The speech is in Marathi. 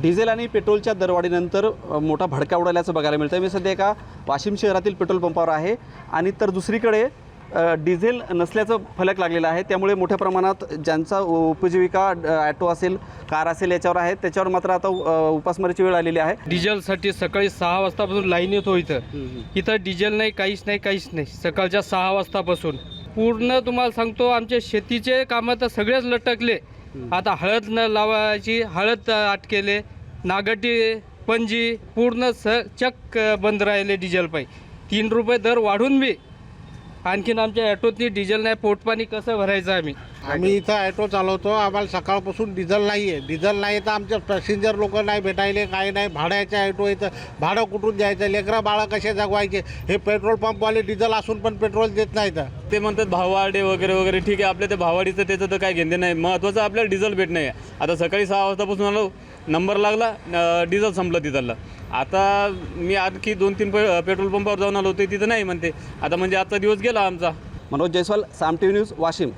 डिझेल आणि पेट्रोलच्या दरवाढीनंतर मोठा भडका उडाल्याचं बघायला मिळतं. मी सध्या एका वाशिम शहरातील पेट्रोल पंपावर आहे आणि तर दुसरीकडे डिझेल नसल्याचं फलक लागलेलं आहे. त्यामुळे मोठ्या प्रमाणात ज्यांचा उपजीविका ॲटो असेल, कार असेल याच्यावर आहे, त्याच्यावर मात्र आता उपासमारीची वेळ आलेली आहे. डिझेलसाठी सकाळी 6 वाजतापासून लाईन येतो इथं डिझेल नाही, काहीच नाही. सकाळच्या 6 वाजतापासून पूर्ण तुम्हाला सांगतो आमचे शेतीचे कामं तर सगळेच लटकले. आता हळद न लावायची, हळद अटकेले, नागटी पंजी पूर्ण चक्क बंद राहिले डिझेल पायी. 3 रुपये दर वाढून बी आणखीन आमच्या ॲटोतनी डिझेल नाही. पोटपाणी कसं भरायचं आम्ही इथं ॲटो चालवतो. आम्हाला सकाळपासून डिझेल नाही आहे. डिझेल नाही तर आमचे पॅसेंजर लोक नाही भेटायले, काही नाही. भाड्याच्या ॲटो इथं भाडं कुठून द्यायचं, लेकरं बाळं कसे जगवायचे. हे पेट्रोल पंपवाले डिझेल असून पण पेट्रोल देत नाहीत. ते म्हणतात भाववाढे वगैरे ठीक आहे. आपल्या ते भाववाढीचं त्याचं तर काय घेणे नाही. महत्त्वाचं आपल्याला डिझेल भेटणं आहे. आता सकाळी 6 वाजतापासून आलो, नंबर लागला, डिझेल संपलं तिथलं. आता मी आणखी 2-3 पेट्रोल पंपावर जाऊन आलो होते, तिथं नाही म्हणते. आता म्हणजे आजचा दिवस गेला आमचा. मनोज जयस्वाल, साम टीव्ही न्यूज, वाशिम.